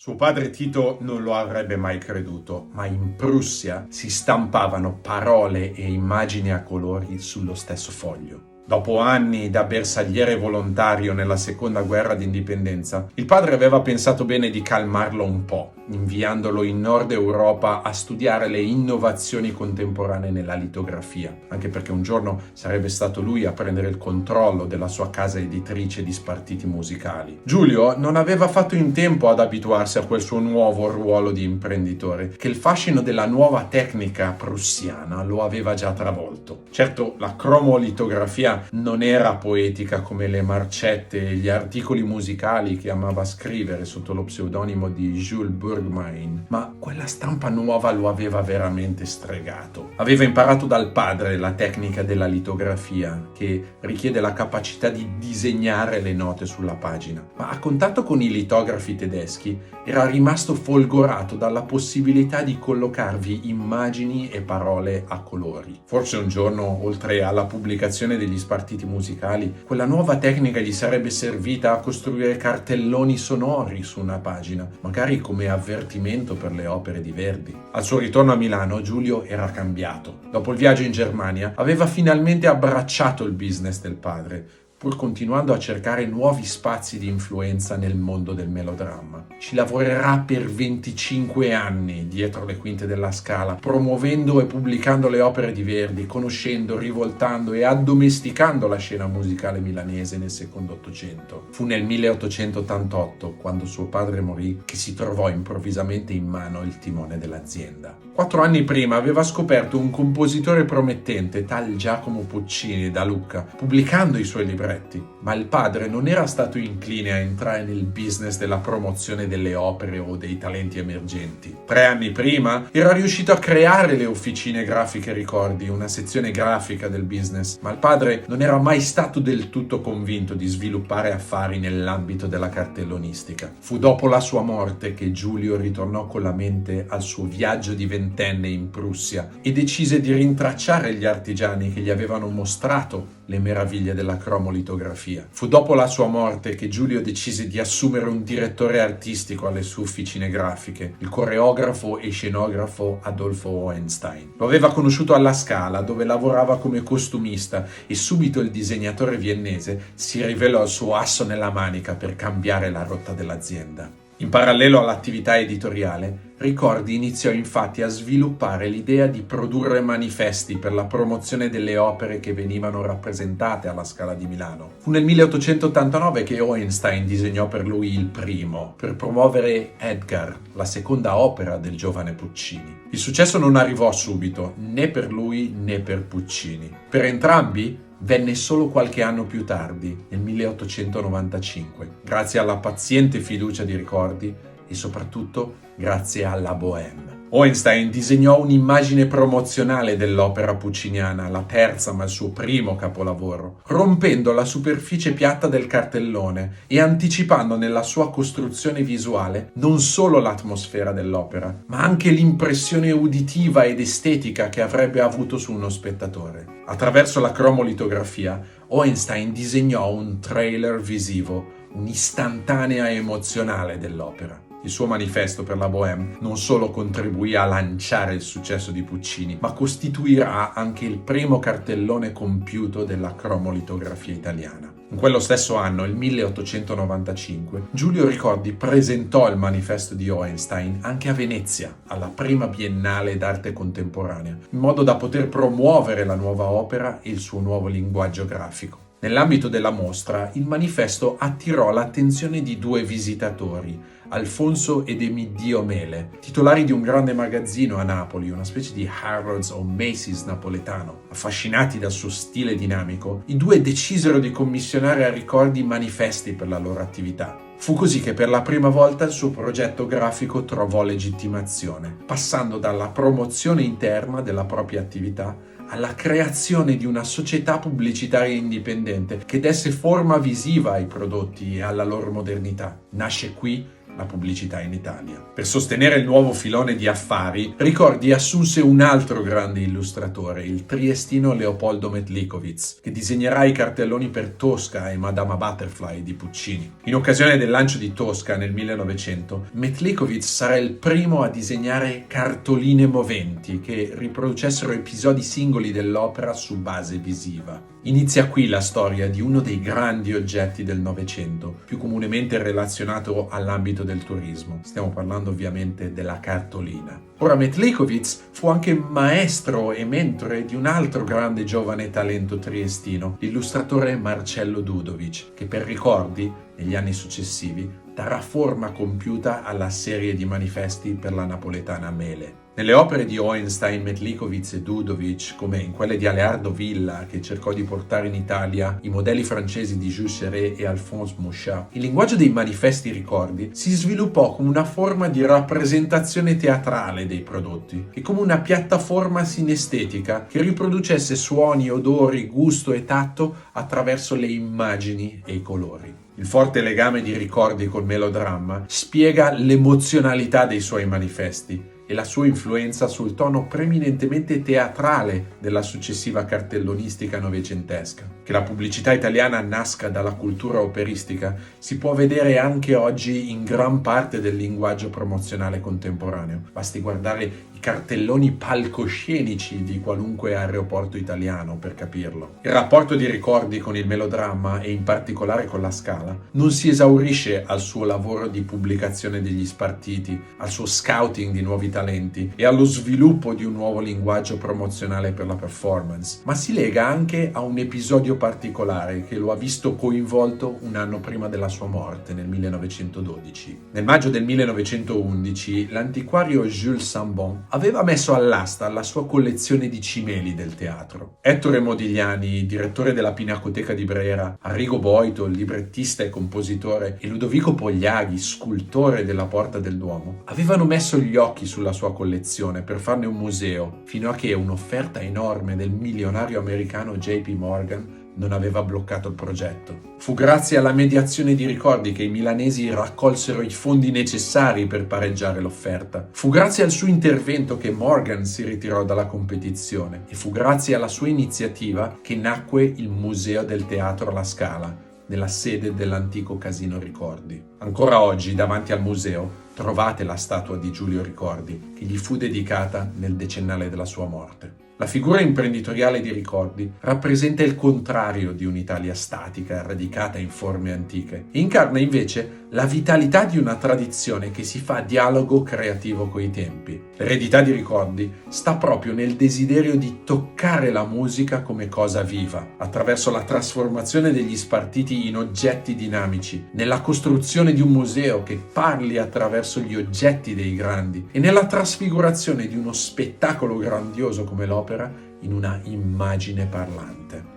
Suo padre Tito non lo avrebbe mai creduto, ma in Prussia si stampavano parole e immagini a colori sullo stesso foglio. Dopo anni da bersagliere volontario nella seconda guerra d'indipendenza, il padre aveva pensato bene di calmarlo un po', inviandolo in Nord Europa a studiare le innovazioni contemporanee nella litografia, anche perché un giorno sarebbe stato lui a prendere il controllo della sua casa editrice di spartiti musicali. Giulio non aveva fatto in tempo ad abituarsi a quel suo nuovo ruolo di imprenditore, che il fascino della nuova tecnica prussiana lo aveva già travolto. Certo, la cromolitografia non era poetica come le marcette e gli articoli musicali che amava scrivere sotto lo pseudonimo di Jules Burgmain, ma quella stampa nuova lo aveva veramente stregato. Aveva imparato dal padre la tecnica della litografia, che richiede la capacità di disegnare le note sulla pagina, ma a contatto con i litografi tedeschi era rimasto folgorato dalla possibilità di collocarvi immagini e parole a colori. Forse un giorno, oltre alla pubblicazione degli spartiti musicali, quella nuova tecnica gli sarebbe servita a costruire cartelloni sonori su una pagina, magari come avvertimento per le opere di Verdi. Al suo ritorno a Milano, Giulio era cambiato. Dopo il viaggio in Germania, aveva finalmente abbracciato il business del padre, pur continuando a cercare nuovi spazi di influenza nel mondo del melodramma. Ci lavorerà per 25 anni dietro le quinte della Scala, promuovendo e pubblicando le opere di Verdi, conoscendo, rivoltando e addomesticando la scena musicale milanese nel secondo Ottocento. Fu nel 1888, quando suo padre morì, che si trovò improvvisamente in mano il timone dell'azienda. 4 anni prima aveva scoperto un compositore promettente, tal Giacomo Puccini da Lucca, pubblicando i suoi libretti, ma il padre non era stato incline a entrare nel business della promozione delle opere o dei talenti emergenti. 3 anni prima era riuscito a creare le officine grafiche Ricordi, una sezione grafica del business, ma il padre non era mai stato del tutto convinto di sviluppare affari nell'ambito della cartellonistica. Fu dopo la sua morte che Giulio ritornò con la mente al suo viaggio di ventenne in Prussia e decise di rintracciare gli artigiani che gli avevano mostrato le meraviglie della cromolitografia. Fu dopo la sua morte che Giulio decise di assumere un direttore artistico alle sue officine grafiche, il coreografo e scenografo Adolfo Hohenstein. Lo aveva conosciuto alla Scala, dove lavorava come costumista, e subito il disegnatore viennese si rivelò il suo asso nella manica per cambiare la rotta dell'azienda. In parallelo all'attività editoriale, Ricordi iniziò infatti a sviluppare l'idea di produrre manifesti per la promozione delle opere che venivano rappresentate alla Scala di Milano. Fu nel 1889 che Hohenstein disegnò per lui il primo, per promuovere Edgar, la seconda opera del giovane Puccini. Il successo non arrivò subito, né per lui né per Puccini. Per entrambi venne solo qualche anno più tardi, nel 1895, grazie alla paziente fiducia di Ricordi e soprattutto grazie alla Bohème. Hohenstein disegnò un'immagine promozionale dell'opera pucciniana, la terza ma il suo primo capolavoro, rompendo la superficie piatta del cartellone e anticipando nella sua costruzione visuale non solo l'atmosfera dell'opera, ma anche l'impressione uditiva ed estetica che avrebbe avuto su uno spettatore. Attraverso la cromolitografia, Hohenstein disegnò un trailer visivo, un'istantanea emozionale dell'opera. Il suo manifesto per la Bohème non solo contribuì a lanciare il successo di Puccini, ma costituirà anche il primo cartellone compiuto della cromolitografia italiana. In quello stesso anno, il 1895, Giulio Ricordi presentò il manifesto di Hohenstein anche a Venezia, alla prima Biennale d'arte contemporanea, in modo da poter promuovere la nuova opera e il suo nuovo linguaggio grafico. Nell'ambito della mostra, il manifesto attirò l'attenzione di 2 visitatori, Alfonso ed Emidio Mele, titolari di un grande magazzino a Napoli, una specie di Harrods o Macy's napoletano. Affascinati dal suo stile dinamico, i 2 decisero di commissionare a Ricordi manifesti per la loro attività. Fu così che per la prima volta il suo progetto grafico trovò legittimazione, passando dalla promozione interna della propria attività alla creazione di una società pubblicitaria indipendente che desse forma visiva ai prodotti e alla loro modernità. Nasce qui la pubblicità in Italia. Per sostenere il nuovo filone di affari, Ricordi assunse un altro grande illustratore, il triestino Leopoldo Metlikovic, che disegnerà i cartelloni per Tosca e Madama Butterfly di Puccini. In occasione del lancio di Tosca nel 1900, Metlikovic sarà il primo a disegnare cartoline moventi che riproducessero episodi singoli dell'opera su base visiva. Inizia qui la storia di uno dei grandi oggetti del Novecento, più comunemente relazionato all'ambito del turismo. Stiamo parlando ovviamente della cartolina. Ora, Metlikovic fu anche maestro e mentore di un altro grande giovane talento triestino, l'illustratore Marcello Dudovic, che per Ricordi, negli anni successivi, darà forma compiuta alla serie di manifesti per la napoletana Mele. Nelle opere di Hohenstein, Metlikovic e Dudovic, come in quelle di Aleardo Villa, che cercò di portare in Italia i modelli francesi di Jules Chéret e Alphonse Mucha, il linguaggio dei manifesti Ricordi si sviluppò come una forma di rappresentazione teatrale dei prodotti e come una piattaforma sinestetica che riproducesse suoni, odori, gusto e tatto attraverso le immagini e i colori. Il forte legame di Ricordi col melodramma spiega l'emozionalità dei suoi manifesti e la sua influenza sul tono preminentemente teatrale della successiva cartellonistica novecentesca. Che la pubblicità italiana nasca dalla cultura operistica si può vedere anche oggi in gran parte del linguaggio promozionale contemporaneo. Basti guardare i cartelloni palcoscenici di qualunque aeroporto italiano per capirlo. Il rapporto di Ricordi con il melodramma e in particolare con la Scala non si esaurisce al suo lavoro di pubblicazione degli spartiti, al suo scouting di nuovi talenti e allo sviluppo di un nuovo linguaggio promozionale per la performance, ma si lega anche a un episodio particolare che lo ha visto coinvolto un anno prima della sua morte, nel 1912. Nel maggio del 1911 l'antiquario Jules Sambon aveva messo all'asta la sua collezione di cimeli del teatro. Ettore Modigliani, direttore della Pinacoteca di Brera, Arrigo Boito, librettista e compositore, e Ludovico Pogliaghi, scultore della Porta del Duomo, avevano messo gli occhi sulla sua collezione per farne un museo, fino a che un'offerta enorme del milionario americano JP Morgan non aveva bloccato il progetto. Fu grazie alla mediazione di Ricordi che i milanesi raccolsero i fondi necessari per pareggiare l'offerta. Fu grazie al suo intervento che Morgan si ritirò dalla competizione e fu grazie alla sua iniziativa che nacque il Museo del Teatro alla Scala, nella sede dell'antico Casino Ricordi. Ancora oggi, davanti al museo, trovate la statua di Giulio Ricordi, che gli fu dedicata nel decennale della sua morte. La figura imprenditoriale di Ricordi rappresenta il contrario di un'Italia statica, radicata in forme antiche, e incarna invece la vitalità di una tradizione che si fa dialogo creativo coi tempi. L'eredità di Ricordi sta proprio nel desiderio di toccare la musica come cosa viva, attraverso la trasformazione degli spartiti in oggetti dinamici, nella costruzione di un museo che parli attraverso gli oggetti dei grandi e nella trasfigurazione di uno spettacolo grandioso come l'opera in una immagine parlante.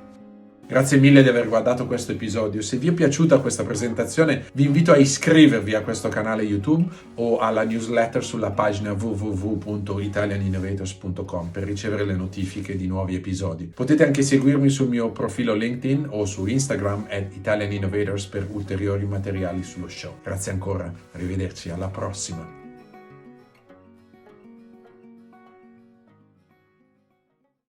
Grazie mille di aver guardato questo episodio. Se vi è piaciuta questa presentazione, vi invito a iscrivervi a questo canale YouTube o alla newsletter sulla pagina www.italianinnovators.com per ricevere le notifiche di nuovi episodi. Potete anche seguirmi sul mio profilo LinkedIn o su Instagram @italianinnovators per ulteriori materiali sullo show. Grazie ancora, arrivederci, alla prossima.